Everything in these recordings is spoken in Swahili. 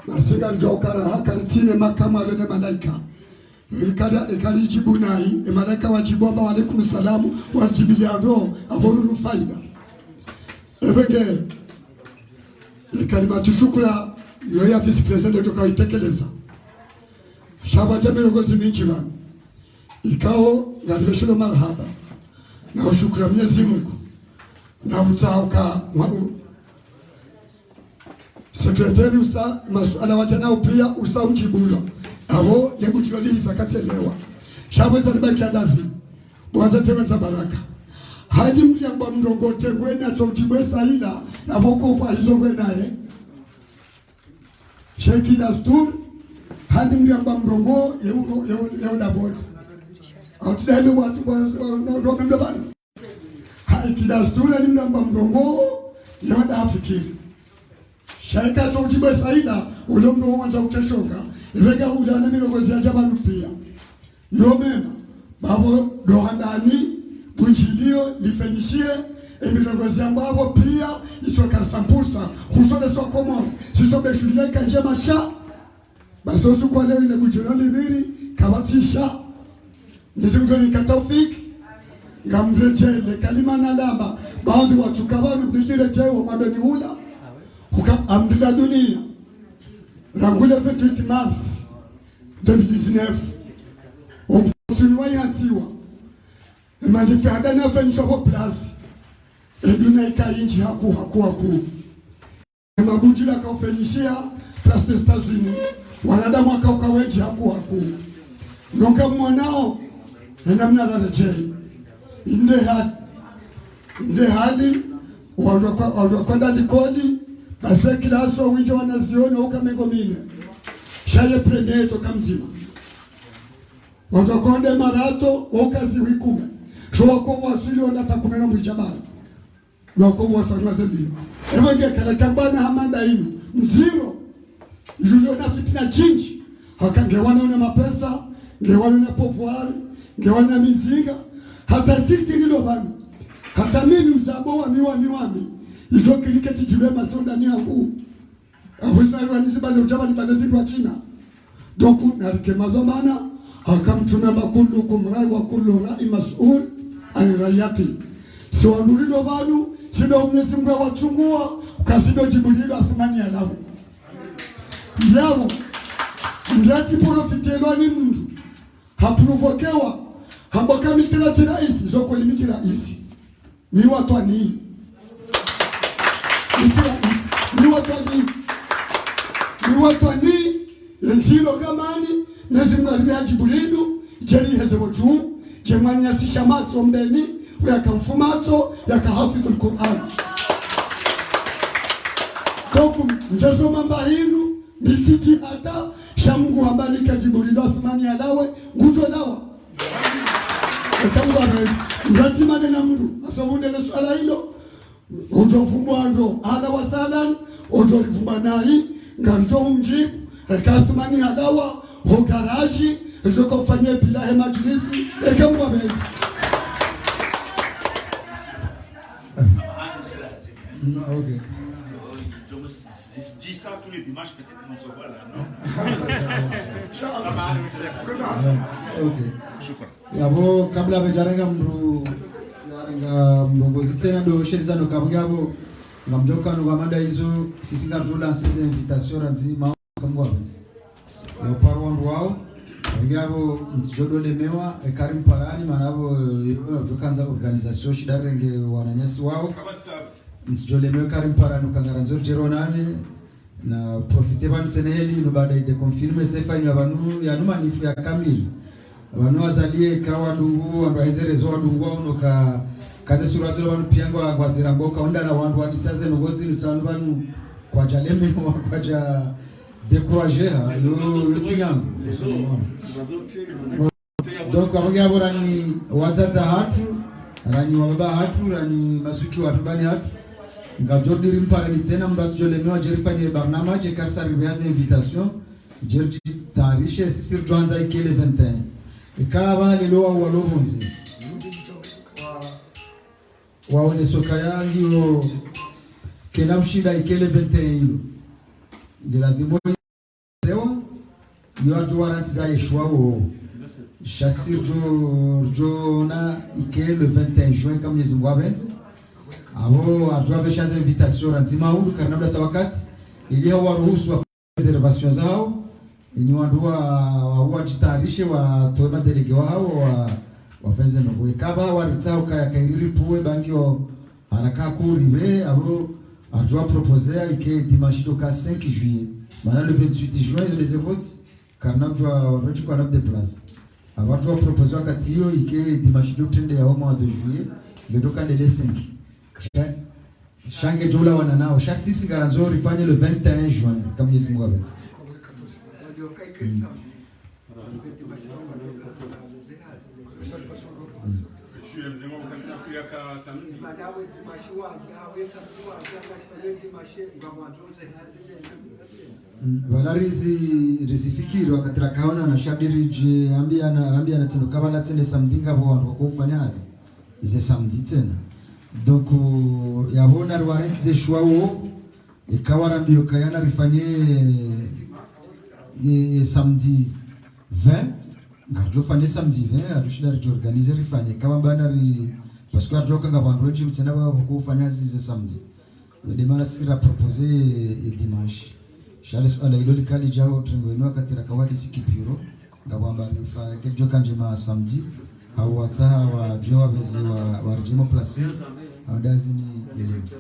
na singa njokara hakaritine makama wale malaika ikalijibu nai malaika wajibu wa alaikum salamu wajibilia roho aboruru faida evenge kalimatu shukra yoya vice president toka itekeleza shaba jamii ngozi minchi bana ikao ngalibeshelo marhaba na ushukura Mwenyezi Mungu na utauka mwabu sekretari usa masuala wajana pia usa ujibulo abo yekujulisa katelewa shaba zaribaki adazi bwanza tewenza baraka hadi mliamba mrongote ngwena tujibesa ila aboko fa hizo ngwenaye Sheikh Dastur hadi mliamba mrongo yeu da bot outdele watu ndo bana Sheikh Dastur ni mliamba mrongo yeu da afikiri Sheikh tujibesa ila ulomdo wanza uteshoka ivega ulana mirongozi ya jabanu pia yomema babo dohandani bunjilio lifanyishie emirongozi ambao pia itoka sampusa husole swa komo sisobe shule kanje masha basosu kwa leo ile bujilio liviri kawatisha nizungo ni katofik ngamrejele kalima na lamba baadhi watu kabano bilile jewo madoni hula huka amdila dunia rangule 28 mars 2019 omsuliwa yatiwa Malifada na fanyisha kwa plasi eduna ikainchi haku mabujila kaufanyishia plasi de stazini wanadamu wakauka wenji haku nonga mwanao enamna rarejei inde hadi wakwenda likodi base kilaso winjo wanazioni uka mengo mine shaye preneto kamzima wakakonde marato ukazi wikume shoko wasili onda takumena mwijabali loko wasanga zembi evenge kala kambana hamanda inu mziro julio na fitina chinji hakangewana una mapesa ngewana na pouvoir ngewana mizinga hata sisi nilo bana hata mimi uzabo wa miwami itokilike tijibe masonda ni yangu aweza rwanizi bale ujabali balezi kwa China doku narikemazo bana hakamtuna kullukum rai wa kullu rai mas'ul an rayati siwanulilo banu sido Mwenyezi Mungu watungua kasido jibulilo athmani ya lavu yao ngati profitelo ni mtu haprovokewa hamboka mitira tiraisi zoko limitira isi ni watu ani mitira isi ni watu ani lentilo kamani Mwenyezi alibia jibulidu jeli hezebo juu jemanya sisha maso mbeni yakamfumato yakahafidhu Qur'an toku njezo mamba hindu mitiji ata shamungu hambalika jibulidu athmani alawe ngujo dawa etangu abe ngati manena mndu asabunde le swala hilo ujo fumbwando ala wasalan ujo lifumba nahi nganjo umjibu ekathmani alawa ho garaji zoko fanye bila majlisi ekamwa bezi OK. Je dis ça tous les dimanches, peut-être qu'on se voit là, non? Ça va. OK. Yabo kabla bejarenga mrongozi tena ndo sheriza ndo kabugabo ngamjoka ndo gamanda hizo sisi ngatula sisi invitation ranzima kamwa bezi na parwandu wao ngabo mtijodo lemewa Karim Parani manavo tukanza organisation shidarenge wananyasi wao mtijolemewa Karim Parani kangaranzo jeronane na profite banseneli no baada ide confirme sefanya abantu yanuma nifu ya kamili abantu wazalie kawa dungu ando aizerezo dungu unoka kaze surazilo abantu piango agwazira ngoka onda na wandu wadisaze nogozi nutsandu banu kwa jaleme kwa ja décourager yo tinyangu donc abagabo rani wazaza hatu rani wababa hatu rani masuki watu bani hatu ngajodiri mpare tena mbazi jolemewa jerifanye barnama je karsa riviaze invitation jerji tarishe sisir joanza ikele 21 ikawa lilo walobonzi waone soka yangi o kena mshida ikele 21 hilo ndio yo atu waranti za yeshwao Chassir Jona Ike le 21 juin comme les Mwabenz. Avo ajua besha za invitation ranzima huu karnabla za wakati ili waruhusu wa reservation zao ili wandua wa jitarishe wa toba delege wao wafenze nogwe kaba waritao kaya kairiri puwe bangio haraka kurive avo ajua proposer Ike dimanche toka 5 juillet. Maintenant le 28 juin ils les votent karnabla wa renchi kwa de place. Avant de proposer à Katio, il y a dimanche de au mois de juillet, le docan de l'5. Chaque jour, là, on a chaque 6 garanzos, il le 21 juin, comme les Mouavet. Valarizi rizifikiri wakati rakaona na shabiri ambia na tendo kama na tende samdinga bo wandu kufanya ize samedi tena donc yabona rwarenzi ze shwao ikawa rambio kayana rifanye samedi 20 ngajo fanye samedi 20 adushida riorganize rifanye kama bana ri parce que ajoka ngabandu wengi mtenda babo kufanya ize samedi demana sira proposer dimanche Charles ala iloli kali jao trengoinwa katira kawadi sikipiro ngabamba rifa kejo kanjema samedi au wataha wa joa bezi wa rejimo placer au dazini yelente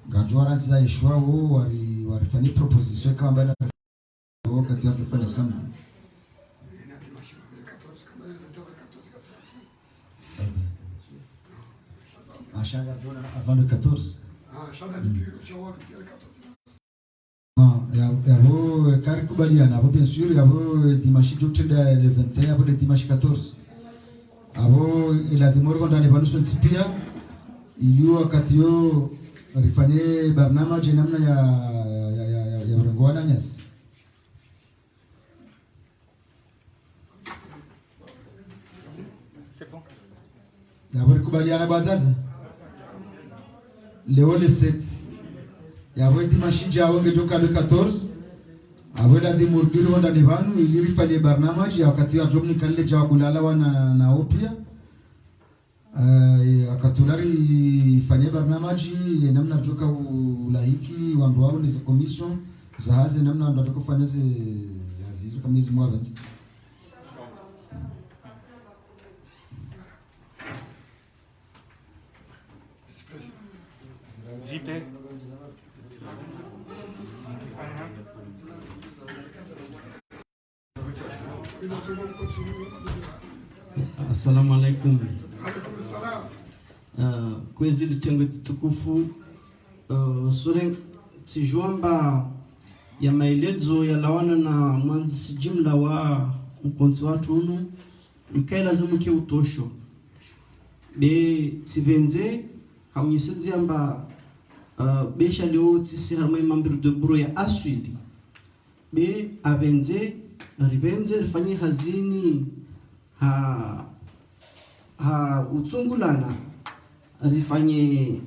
ngajwa ranzi za ishwa wo warifani proposition kama bana wakati ya rifani samedi ashanga dona avant le 14 shanga dipiro shawa 14. Yavo kari kubaliana avo bien sûr yavo dimanche tutenda le 21 avo le dimanche 14 avo ila dimorgo ndani vanuso ntipia iliyo wakati yo rifanye barnama jenamna ya urengoana nyasi c'est bon yavo kubaliana bazaza leo le 7 yavo dimanche jao ngejoka le 14 avela di murbiri wanda nivanu iliri fanye barnamaji ya wakati ya jomni kalile jawabu lala wana na opia akatulari fanye barnamaji namna toka ulahiki wandu wao ni commission za haze namna ndo toka fanye ze hizo kama hizo mwabati JP. Assalamu alaikum. Alaikum salam. Kwezi litengwe tukufu sure tijuamba ya maelezo ya lawana na mwanzisi jimla wa mkonzi watu unu ikai lazimu ke utosho be tivenze haunyisizi amba besha leo tisi harmai mambiru de buro ya aswili be avenze ribenze rifanye hazini utsungulana rifanye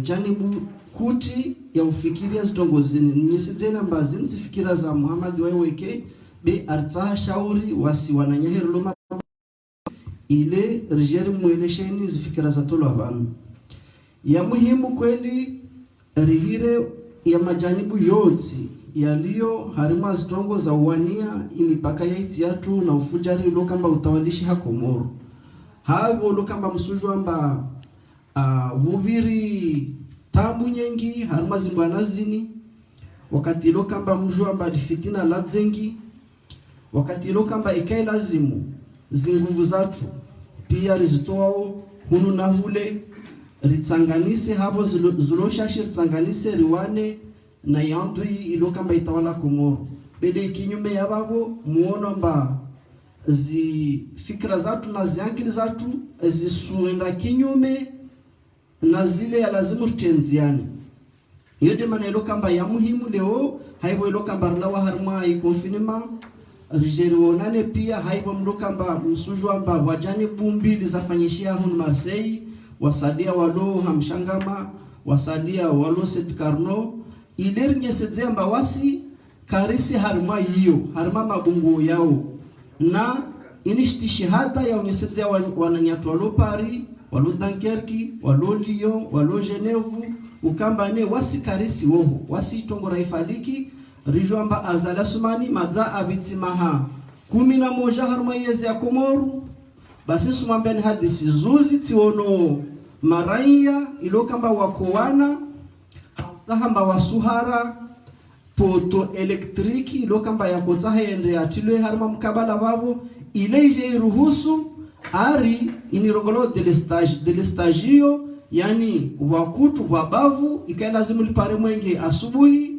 janibu kuti ya ufikiria zitongozini nisizena mbazi nzifikira za Muhammad waiweke be artsaha shauri wasi wananyahero loma ile rijeri mwelesheni zifikira za tolo abantu ya muhimu kweli rihire ya majanibu yotsi yaliyo harima zitongo za uwania imipaka ya itiatu na ufujari ulokamba utawalishi hakomoro havo ulokamba msuju amba vuviri tabu nyengi harima zimbwana zini wakati ulokamba mju amba fitina la zengi wakati ulokamba ikai lazimu zinguvu zatu pia rizitoao hunu na hule ritsanganise havo zuloshashi ritsanganise riwane na yandui ilokamba itawala Komoro bede kinyume ya babo muono mba zi fikra zatu na ziankili zatu zisuenda kinyume na zile ya lazimu tenziani yode mana ilokamba ya muhimu leo haibo ilokamba lawa harma ikonfinema rijeri wonane pia haibo mlokamba msujwa mba wajani bumbili zafanyishia hun Marseille wasadia walo hamshangama wasadia walo Sed Carnot ileri nyesedzemba wasi karisi harma hiyo harma mabungo yao na inishti shahada ya unyesezea wananyatu walo Paris walo Dunkerque walo Lyon walo Geneve ukambane wasi karisi woho wasi tongora ifaliki rijwamba azala sumani madza avitimaha 11 harma yeze ya Komoru basi sumambeni hadisi zuzi tiono maraiya ilokamba wakowana zahamba wasuhara poto elektriki ilokamba yakotsaha ende atilwe harma mkabala babo ileje iruhusu ari inirongolo de l'estagio yani wakutu wabavu ikalazimu lipare mwenge asubuhi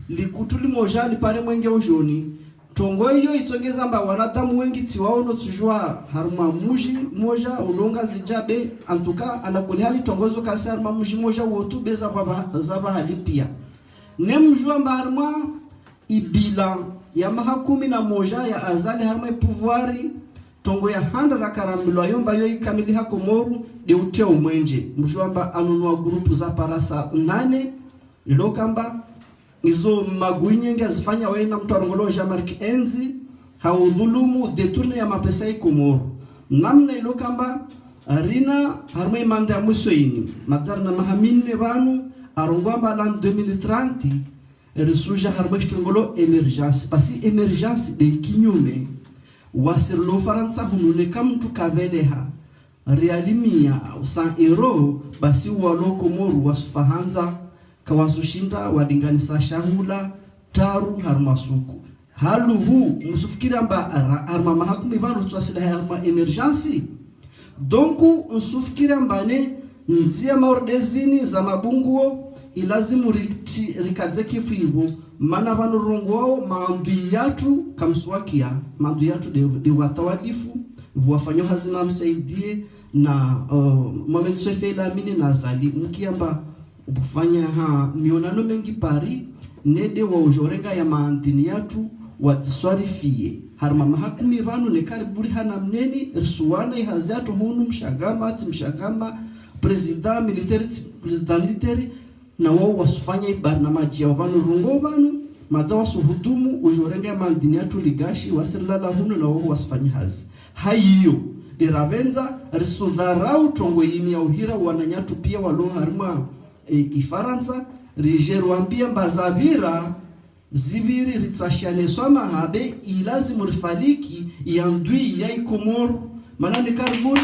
likutu limoja lipare mwenge ujoni tongo hiyo itongeza mba wanadamu wengi tiwaono tujua harma muji moja ulonga zijabe antuka anakuli hali tongozo kasi harma muji moja wotu beza zaba halipia nemjua mba harma ibila ya maha 11 ya azali harma pouvoiri tongo ya handra karamilo yomba yo ikamili hako Komoru de utia umwenje mjua mba anunua grupu za parasa 8 ilokamba izo maguinyenge azifanya wena mtu arongolo Jean-Marc Enzi haudhulumu detourne ya mapesa Komoru namna ilokamba rina harma imande ya mwishoini mazar na mahamine banu arongwamba lan 2030 risuja harma kitongolo emergence pasi emergence de kinyume wasirlo faransa hunune kamtu kaveleha realimia 100 euro basi walo Komoru wasufahanza kawasushinda wadinganisa shahula taru harmasuku halu hu msufikira mba harma mahakumi banu tuasila harma emergency donku msufikira mbane nzia maordezini za mabunguo ilazimu rikadze kifibu mana banu rongo maandu yatu kamswakia maandu yatu de watawalifu wafanyo hazina msaidie na moment sefela mini na zali mkiamba kufanya mionano mengi Paris nede wa ujorenga ya maantini yatu watiswarifie harma mahakumi banu ne kariburi hana mneni risuwana ihazatu hunu mshagama president military na wao wasufanya ibarnamaji ya banu rungo banu maza wasuhudumu ujorenga ya maantini yatu ligashi wasirlala hunu na wao wasufanya hazi hayo iravenza risudharau tongo yini ya uhira wananyatu pia walo harma ifaransa rijeru ambia mbazavira zibiri ritsashane soma habe ilazimu rifaliki yandui ya Komoru manani karibuni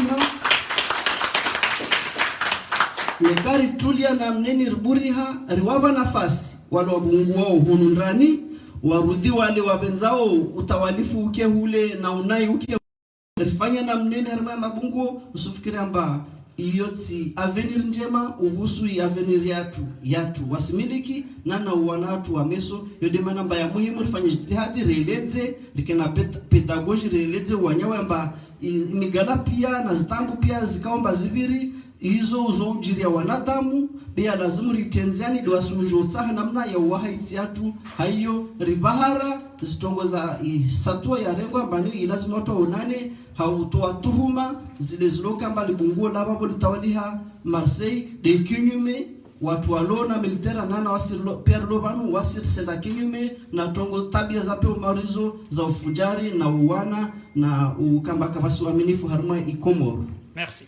nekari tulia na mneni riburiha riwaba nafasi wale wabungu wao hunundani warudi wale wabenzao utawalifu uke hule na unai uke rifanya na mneni harima mabungu usufikiri amba iyotsi avenir njema uhusu ya avenir yatu wasimiliki na wanatu wa meso yode manamba ya muhimu rifanye jitihadi releze likena pedagogy releze wanyawe amba imigala pia na zitangu pia zikaomba zibiri hizo uzojiria wanadamu bia lazimu ritenziani do asujotsa namna ya wahaiti yatu hayo ribahara zitongoza satua ya rengo ambani ilazimu watu onane hautoa tuhuma zile ziloka mbali bunguo la babo litawaliha Marseille de kinyume watu walona militera nana wasir Pierre Lovanu wasir senda kinyume na tongo tabia za peo marizo za ufujari na uwana na ukamba kabasi uaminifu harma Komoru. Merci.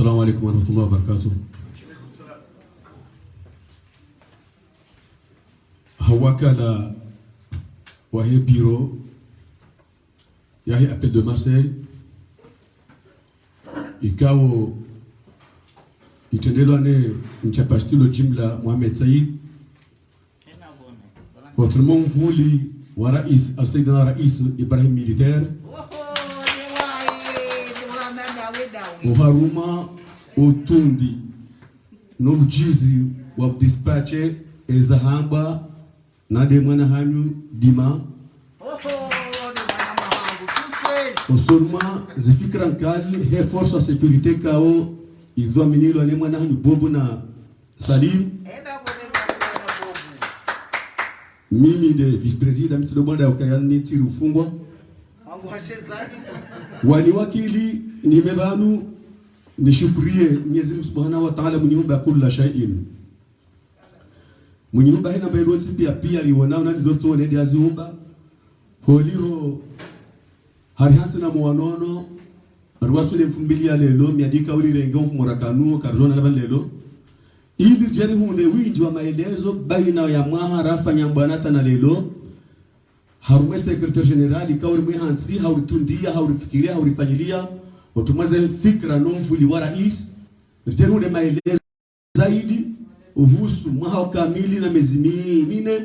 Assalamu alaikum warahmatullahi wabarakatuh. Hawakala wahe bureau yahi appel de Marseille ikao itendelwane mchapastilo jimla Mohamed Said watrimo mvuli wa rais asaidina rais Ibrahim militaire uharuma utundi n'ubujizi wa dispatche ezahamba na demwana hanyu dima osoruma zifikran kali he force de sécurité kao izo minilo ne mwana hanyu bobu na Salim mimi de vice-président mtido bwana ukayani tiru fungwa wani wakili nimebanu nishukurie Mwenyezi Mungu Subhanahu wa Ta'ala mwenye umba kila shay'in. Mwenye umba hena mbele pia liwonao nani zote ndio aziumba. Holiro hari hansi na muwanono arwasule mfumbili ya lelo miadika uli rengo mfumorakanu karjona na lelo ili jeri hunde winji wa maelezo baina ya mwaha rafa nyambwanata na lelo harume sekretari generali kauri mwe hansi hauritundia haurifikiria haurifanyilia utumaze fikra nomfuli wa rais jeri hunde maelezo zaidi uhusu mwaha kamili na miezi minne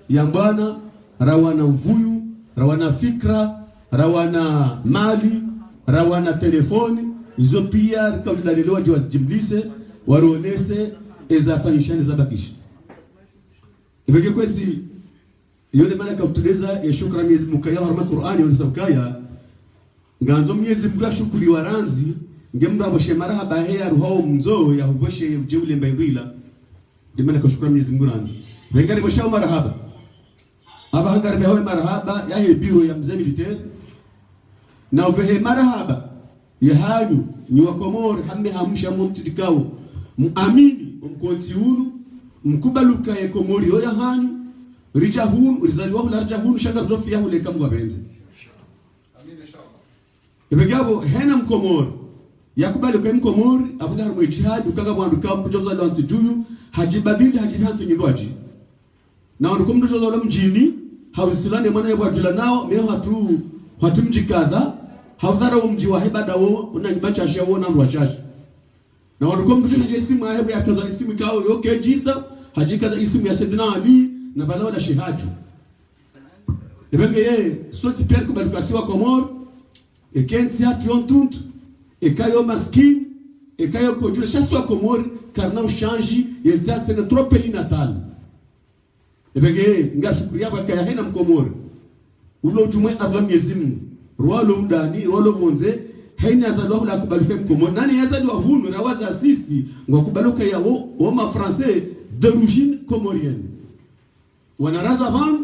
ya bwana rawana mvuyu rawana fikra rawana mali rawana telefoni hizo pia kaulilelewa jiwazijimlise waronese ezafanyishani zabakisha ibeke kwesi yone maana kauteleza ya shukra Mwenyezi Mungu ya harama Qur'ani unisabkaya nganzo Mwenyezi Mungu ashukuri waranzi ngemndo aboshe marahaba heya ruhao mzo ya uboshe jeule mbaibila dimana kashukra Mwenyezi Mungu ranzi wengari bosha marahaba aba hangari behoe marahaba ya hebiro ya mzee militaire na ubehe marahaba ya hanyu ni wakomori hamme hamsha mumtidikao muamini umkonsi hunu mkubaluka ya komori hoya hanyu rija hunu rizaliwa hula rija hunu shanga zofi ya hule kamu wabenze ibegabo hena mkomori ya kubaluka mkomori abuga harumwe jihadi ukaga mwandu kamu mjoza lansi juyu hajibadili hajibihansi nilwaji na wanukumdu joza ula mjini hausilane mwana ya wajula nao meo hatu mjikaza haudhara umji wa hebada wo unanyibacha wo na rwashashi na wanuko mtu nje simu ahebu ya kaza isimu kao yoke jisa hajikaza isimu ya Sayyidina Ali na balao la shehaju ebenge ye soti pia kubalukasiwa komor ekensi hatu yontuntu ekayo maskin ekayo kojula shaswa komor karna ushanji yenzia sene trop pays natal ebenge ye ngashukuria kwa kaya hena mkomor ulo jumwe arwa Mwenyezi Mungu Rwalo mdani, rwalo monze, haini azalwa la kubaluka mkomo. Nani yazali wa hunu, rawaza sisi, ngwa kubaluka ya woma français d'origine comorienne. Wanaraza van,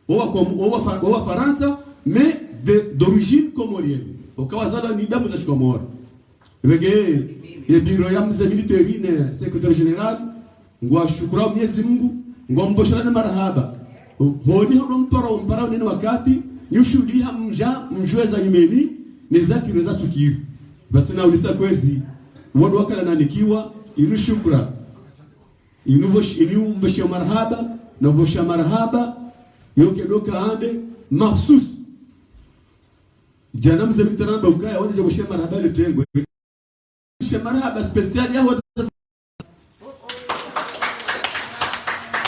owa Faransa, mais d'origine comorienne. Okawa zala ni damu za shikomora. Wege, ye biro ya mze militaire, secrétaire général, ngwa shukura Mwenyezi Mungu, ngwa mboshana marahaba. Honi hono mpara nene wakati, nyushudi mjweza nyumeni nizaki reza tukiri batina ulisa kwezi wadu wakala nanikiwa inu shukra inu mbosha marhaba na mbosha marhaba yoke doka ande mahsus jana mzee mitaranda ukaya wadi mbosha marhaba ile tengo mbosha marhaba special ya wadu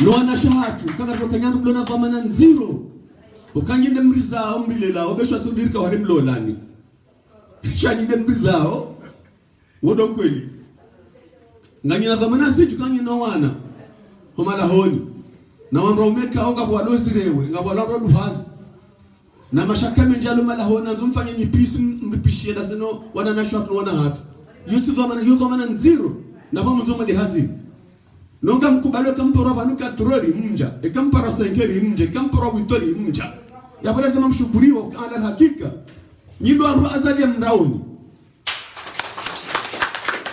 no ana shahatu kaka toka nyandu blona dhamana nziro ukanginde mrizao mbilela obeshwa subirika wari mlolani shanyinde mrizao wodo kweli nganyina zamana situ kangina wana homala honi na wanro umeka onga kwa lozirewe ngabo la rodu hazi na mashaka menjalo mala hona zumfanye ni peace mpishie da sino wana na shatu wana hatu yusu zamana nziro na bamu zoma de hazi nonga mkubalo kampora vanuka trori mja ekampara sengeri mja ekampara witori mja ya pale zama mshukuriwa ala hakika nyindo aru azali mrauni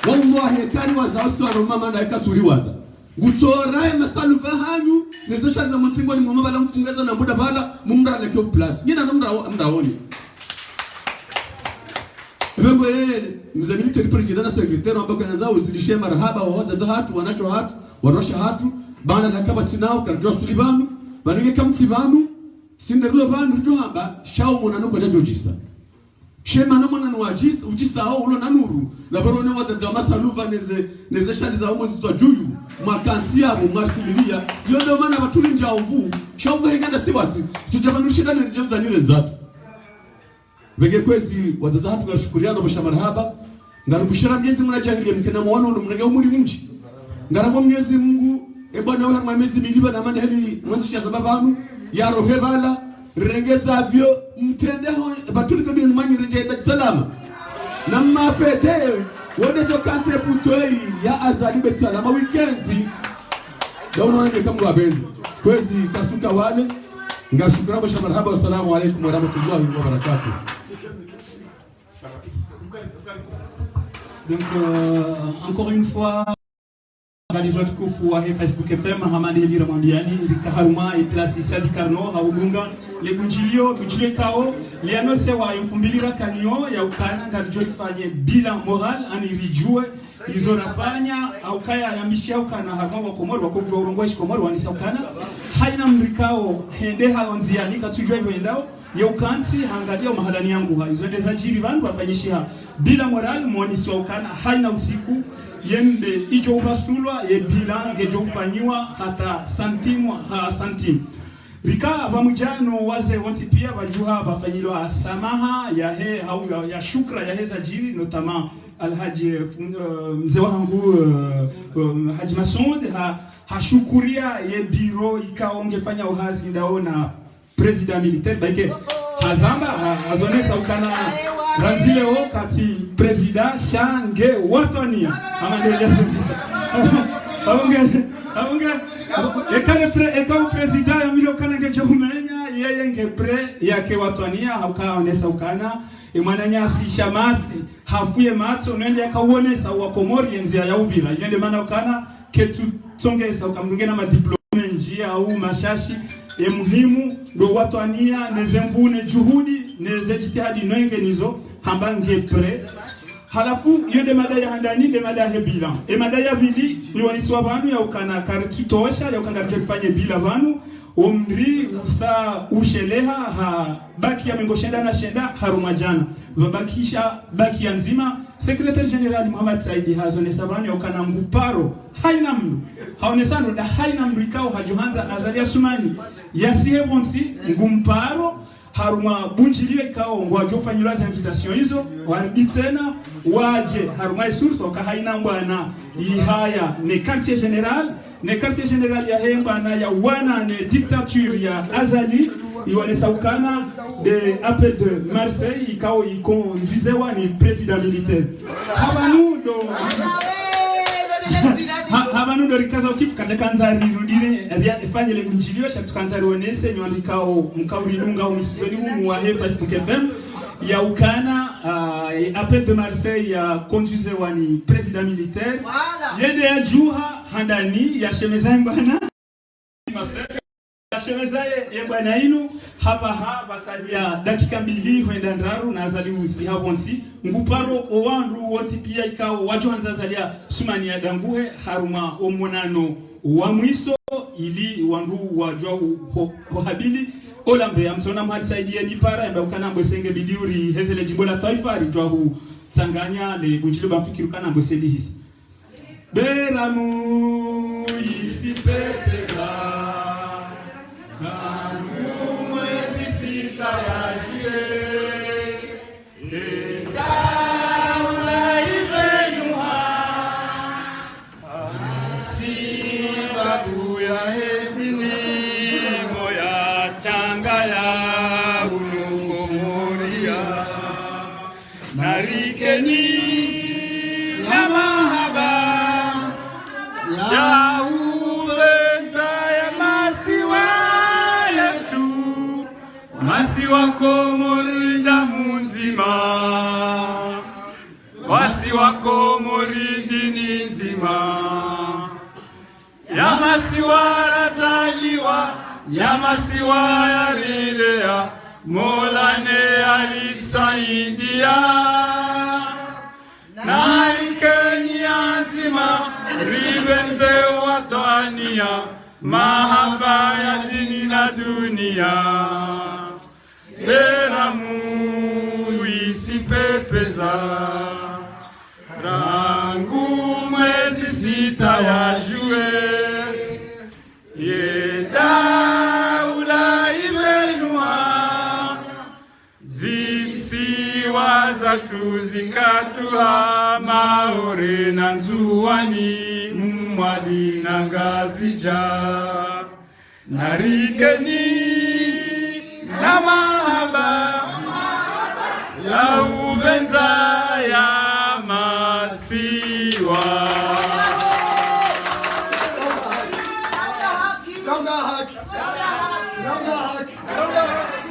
wallahi kani wazawsana mama na ekaturiwaza gutora masalu fahanyu nezesha za mtingo ni mama bala mfungaza na muda bala mumra lekyo plus nyina mraoni Ebengo mzamilite president na secretary ambao kanza uzidishe marhaba wa hoda za hatu wanacho hatu warosha hatu bana nakaba tinao kanjwa sulibanu banige kamtibanu sinderulo vandu johamba shao munano kwa jojisa shema no mwana wajisa ujisa hao ulo nanuru na barone wadaza masaluva neze shali za homo zitwa juyu makansia mu marsililia yondo mana batuli njavu shao heganda sibasi tujabanushida ne njamza nile zatu bege kwezi wadaza hatu ngashukuriana basha marhaba ngarubushira Mwenyezi Mungu ajaliye mkena muone mnage umuri mji ngarabo Mwenyezi Mungu ebona wewe mwezi miliba na mande heli mwanzisha sababu ya rohebala rengeza vyo mtende batuli kodi mwanyi rejea salama na mafete wode to kantre futoi ya azali bet salama weekends dauna nge kama wabenzi kwezi kasuka wale ngashukuru basha marhaba wassalamu alaykum wa rahmatullahi wa barakatuh Donc, encore une fois, les autres kufu wa Facebook FM Hamadi Hedi Ramandiani Rikaharuma et place Sadi Karno Haulunga les bujilio kao les anose wa 2000 kanio ya ukana ngalijo ifanye bila moral anirijue hizo nafanya au kaya yambishia ukana harma wa Komoro wa kubwa urongweshi Komoro wanisa ukana haina mrikao hende haonziani katujua hivyo endao ya ukansi hangalia mahalani yangu hizo ndezajiri vandu wafanyishia bila moral muonisi wa ukana haina usiku yende icho ubasulwa ye bilan gejo ufanyiwa hata santimwa ha santim rika vamujano waze wanti pia wajuha bafanyilwa samaha ya he au ya shukra ya heza jiri notamment alhaji mzee wangu Haji Masoud ha shukuria ye biro ikaongefanya uhazi ndaona president militaire baike hazamba azonesa ukana ranzile o kati president shange watania amandelea sasa aunge ekale president ya milo kana ngejo umenya yeye ngepre yake watania haukaonesa ukana imwananya si shamasi hafuye matso nende yakauonesa wa Komori enzia ya ubira yende maana ukana ketu tongesa ukamngena madiplome njia au mashashi muhimu ndo watwania nezemvune juhudi neze jitihadi nwenge nizo hamba ngepre halafu iyo de madaya handani de madaya bilan e madaya vili ni waniswa vanu ya ukana karitutosha ya ukana kifanye bila vanu umri usa usheleha ha baki ya mengoshenda na shenda harumajana vabakisha baki ya nzima secrétaire général Muhammad Saidi hazone savani ya ukana nguparo haina mnu haonesano da haina mrikao hajuhanza azalia sumani yasihe bonsi ngumparo haruma bunjiliwe kao ngwajofanyilwa za invitation hizo waribitena waje haruma source wakahaina mbwana ihaya ne quartier général ya hemba na ya wana ne dictature ya Azali iwanesa ukana de appel de Marseille ikao ikonduisewa ni president militaire habanu ndo rikaza ukifu kataka nzari rudine fanye le kunjilio shatukanzari onese ni wandikao mkaurinunga au misizoni humu wa Facebook FM ya ukana appel de Marseille ya conduisewa ni president militaire yende ya juha handani ya shemezae mbana shemezae ya bwana inu hapa salia dakika mbili huenda ndaru na azali usi habonsi nguparo owandu woti pia ikao wajohanza zalia sumani ya danguhe haruma omonano wa mwiso ili wandu wajwa habili olambe ya mtona Muhammad Saidi ya nipara ya ukana mbwesenge bidiuri hezele jimbo la taifa rijwa hu tsanganya le bunjilo bamfikiru kana mbweseli hisi beramu isi pepeza Komori damu nzima, wasi wa Komori dini nzima, yamasiwa razaliwa, yamasiwa yarilea, Molane alisaidia, narikeni nzima, ribenze watania, mahaba ya dini na dunia. Beramu isipepeza rangu mwezi sita wajue yedaula imenua zisiwa zatu zikatuha maore na nzuwani mwadi na ngazija narikeni na mahaba